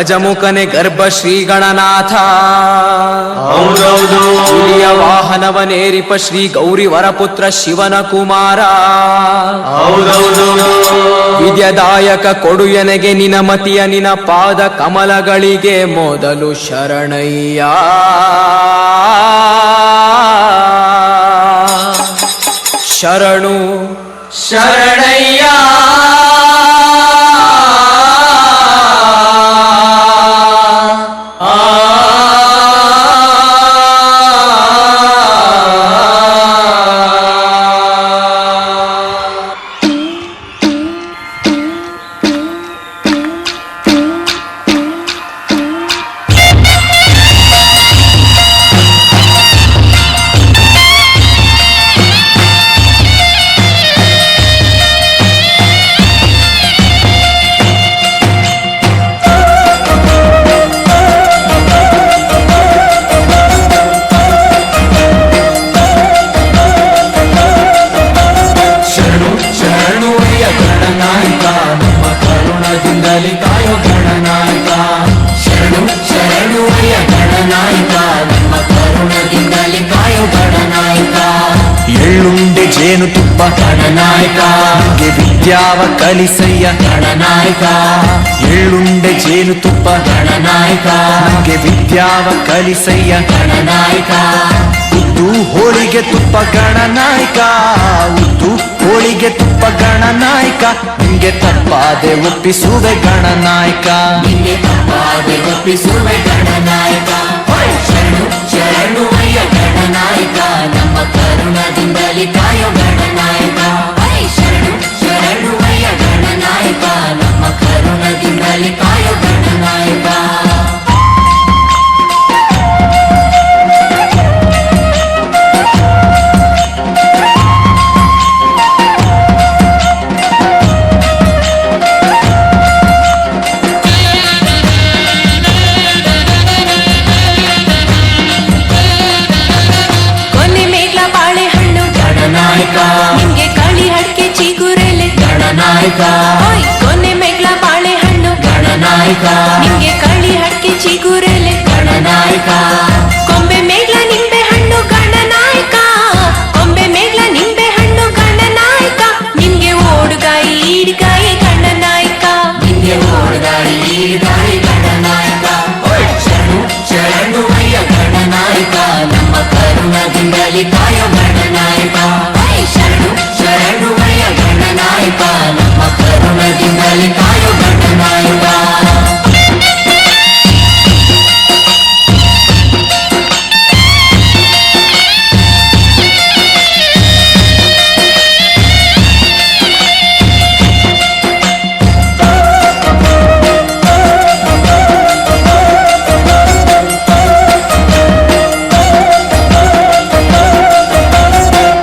ಗಜಮುಖನೆ ಗರ್ಭ ಶ್ರೀ ಗಣನಾಥ. ಹೌದೌದು. ಹುಲಿಯ ವಾಹನವನೇರಿಪ ಶ್ರೀ ಗೌರಿ ವರಪುತ್ರ ಶಿವನ ಕುಮಾರ. ಹೌದೌದು. ವಿದ್ಯದಾಯಕ ಕೊಡು ಎನಗೆ ನಿನ ಮತಿಯ ನಿನ ಪಾದ ಕಮಲಗಳಿಗೆ ಮೊದಲು ಶರಣಯ್ಯ. ಶರಣು ಶರಣಯ್ಯ. ಕಾಯೋ ಗಣನಾಯಕ. ಶರಣು ಶರಣು ಅಯ್ಯ ಗಣನಾಯಕ, ನಮ್ಮ ಕರುಣದಿಂದಲೇ ಕಾಯೋ ಗಣನಾಯಕ. ಎಳ್ಳುಂಡೆ ಜೇನು ತುಪ್ಪ ಗಣನಾಯಕ, ನಿಂಗೆ ವಿದ್ಯಾವ ಕಲಿಸಯ್ಯ ಗಣನಾಯಕ. ಎಳ್ಳುಂಡೆ ಜೇನು ತುಪ್ಪ ಗಣನಾಯಕ, ನಿಂಗೆ ವಿದ್ಯಾವ ಕಲಿಸಯ್ಯ ಗಣನಾಯಕ. ಉದ್ದು ಹೋಳಿಗೆ ತುಪ್ಪ ಗಣನಾಯಕ, ಉದ್ದು ಹೋಳಿಗೆ ತುಪ್ಪ ಗಣನಾಯಕ. ನಿಂಗೆ ತಪ್ಪಾದೆ ಒಪ್ಪಿಸುವೆ ಗಣನಾಯಕ, ನಿಂಗೆ ತಪ್ಪಾದೆ ಒಪ್ಪಿಸುವೆ ಗಣನಾಯಕ. ಶರಣು ಶರಣು ಅಯ್ಯ ಗಣನಾಯಕ, ನಮ್ಮ ಕರುಣದಿಂದಲೇ ಕಾಯೋ ಗಣನಾಯಕ. ಶರಣು ಶರಣು ಅಯ್ಯ ಗಣನಾಯಕ, ನಮ್ಮ ಕರುಣದಿಂದಲೇ ಕಾಯೋ ಗಣನಾಯಕ. ನಿಂಗೆ ಕಾಳಿ ಹಡ್ಕೆ ಚಿಗುರೆಲೆ ಗಣನಾಯಕ. ಕೊನೆ ಮೇಗ್ಲ ಬಾಳೆಹಣ್ಣು ಗಣನಾಯಕ, ನಿಂಗೆ ಕಾಳಿ ಹಡ್ಕೆ ಚಿಗುರೆಲೆ ಗಣನಾಯಕ. ಕೊಂಬೆ ಮೇಗ್ಲ ನಿಂಬೆ ಹಣ್ಣು ಗಣನಾಯಕ, ಕೊಂಬೆ ಮೇಗ್ಲ ನಿಂಬೆ ಹಣ್ಣು ಗಣನಾಯಕ. ನಿಂಗೆ ಓಡುಗಾಯಿ ಈಡ್ಗಾಯಿ ಗಣನಾಯಕ, ನಿಂಗೆ ಓಡುಗಾಯಿ ಈಡ್ಗಾಯಿ ಗಣನಾಯಕ. ಶರಣು ಶರಣು ಅಯ್ಯ ಗಣನಾಯಕ, ನಮ್ಮ ಕರುಣದಿಂದಲೇ ಕಾಯೋ ಗಣನಾಯಕ. ಶರಣು ಶರಣು ಅಯ್ಯ ಗಣನಾಯಕ, ನಮ್ಮ ಕರುಣದಿಂದಲೇ ಕಾಯೋ ಗಣನಾಯಕ.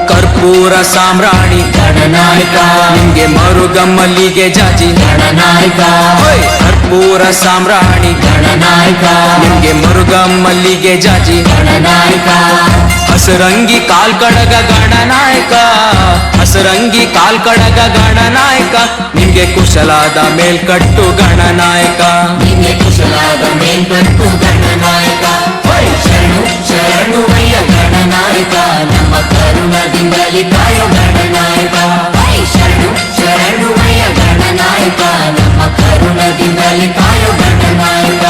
ಕರ್ಪೂರ ಸಾಮ್ರಾಣಿ ಗಣನಾಯಕ, ನಿಂಗೆ ಮರುಗ ಮಲ್ಲಿಗೆ ಜಾಜಿ ಗಣನಾಯಕ. ಕರ್ಪೂರ ಸಾಮ್ರಾಣಿ ಗಣನಾಯಕ, ನಿಂಗೆ ಮರುಗ ಮಲ್ಲಿಗೆ ಜಾಜಿ ಗಣನಾಯಕ. ಹಸರಂಗಿ ಕಾಲ್ಕಡಗ ಗಣನಾಯಕ, ಹಸರಂಗಿ ಕಾಲ್ಕಡಗ ಗಣನಾಯಕ. ನಿಂಗೆ ಕುಶಲಾದ ಮೇಲ್ಕಟ್ಟು ಗಣನಾಯಕ, ನಿಂಗೆ ಕುಶಲಾದ ಮೇಲ್ಕಟ್ಟು ಗಣನಾಯಕ. ಶರಣು ಶರಣು ಅಯ್ಯ ಗಣನಾಯಕ, ನಮ್ಮ ಕರುಣದಿಂದಲೇ ಕಾಯೋ ಗಣನಾಯಕ. ಶರಣು ಶರಣು ಅಯ್ಯ ಗಣನಾಯಕ, ನಮ್ಮ ಕರುಣದಿಂದಲೇ ಕಾಯೋ ಗಣನಾಯಕ.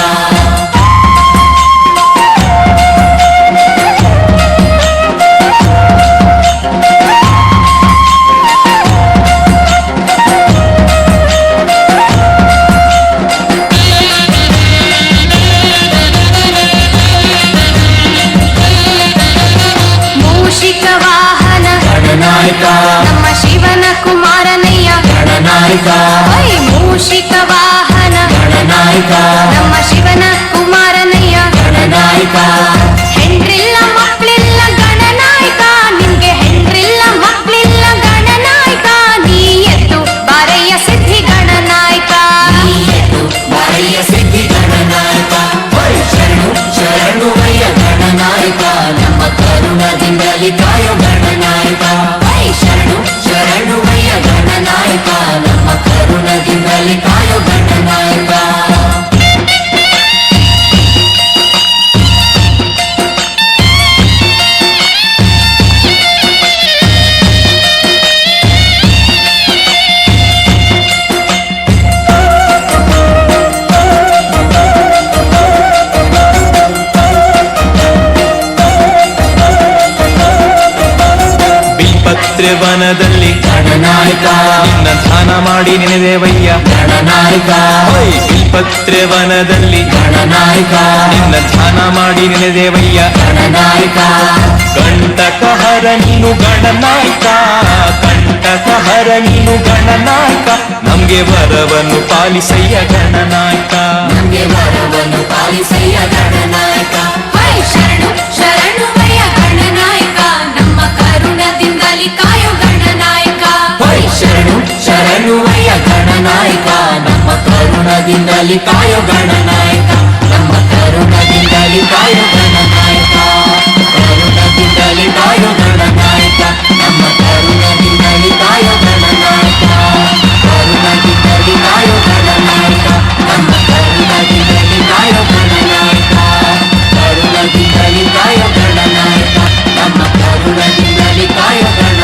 ನಮ್ಮ ಶಿವನ ಕುಮಾರನಯ್ಯ ಗಣನಾಯಕ. ಮೂಷಿಕ ವಾಹನ ಗಣನಾಯಕ, ನಮ್ಮ ಶಿವನ ಕುಮಾರನಯ್ಯ ಗಣನಾಯಕ. ಹೆಂಡ್ರಿಲ್ಲ ಮಕ್ಕಳಿಲ್ಲ ಗಣನಾಯಕ, ನಿಮ್ಗೆ ಹೆಂಡ್ರಿಲ್ಲ ಮಕ್ಕಳಿಲ್ಲ ಗಣನಾಯಕ. ನೀ ಎದ್ದು ಬಾರಯ್ಯ ಸಿದ್ಧಿ ಗಣನಾಯಕ, ನೀ ಎದ್ದು ಬಾರಯ್ಯ ಸಿದ್ಧಿ ಗಣನಾಯಕ. ಶರಣು ಶರಣು ಅಯ್ಯ ಗಣನಾಯಕ, ನಮ್ಮ ಕರುಣದಿಂದಲೇ ಕಾಯೋ ಗಣನಾಯಕ. ಶರಣು ಶರಣು ಅಯ್ಯ ಗಣನಾಯಕ, ನಮ್ಮ ಕರುಣದಿಂದಲೇ ಕಾಯೋ ಗಣನಾಯಕ. ಧ್ಯಾನ ಮಾಡಿ ನೆನೆದೇವಯ್ಯ ಗಣನಾಯಕ ಓಯ್ ಬಿಲ್ಪತ್ರೆ ವನದಲ್ಲಿ ಗಣನಾಯಕ ನಿನ್ನ ಧ್ಯಾನ ಮಾಡಿ ನೆನೆದೇವಯ್ಯ ಗಣನಾಯಕ ಕಂಟಕಹರ ನೀನು ಗಣನಾಯಕ ಕಂಟಕಹರ ನೀನು ಗಣನಾಯಕ ನಮ್ಗೆ ವರವನ್ನು ಪಾಲಿಸಯ್ಯ ಗಣನಾಯಕ ನಮ್ಗೆ ವರವನ್ನು ಪಾಲಿಸಯ್ಯ ಗಣನಾಯಕ ಹೈ ಶರಣು ಶರಣುವಯ್ಯ ಗಣನಾಯಕ ನಮ್ಮ ಕರುಣದಿಂದಲಿ ಕಾಯೋ ಗಣನಾಯಕ ಹೈ ಶರಣು ಶರಣುವಯ್ಯ ಗಣನಾಯಕ ನಮ್ಮ ಕರುಣದಿಂದಲಿ ಕಾಯೋ ಗಣನಾಯಕ ನಮ್ಮ ಕರುಣದಿಂದಲಿ ಕಾಯೋ ಗಣನಾಯಕ ಕರುಣದಿಂದಲಿ ಕಾಯೋ ಗಣನಾಯಕ ನಮ್ಮ ಕರುಣದಿಂದಲಿ ಕಾಯೋ ಗಣನಾಯಕ ಕರುಣದಿಂದಲಿ ಕಾಯೋ ಗಣನಾಯಕ ನಮ್ಮ ಕರುಣದಿಂದಲಿ ಕಾಯೋ ಗಣನಾಯಕ ಕರುಣದಿಂದಲಿ ಕಾಯೋ ಗಣನಾಯಕ ನಮ್ಮ ಕರುಣದಿಂದಲಿ ಕಾಯೋ ಗಣನಾಯಕ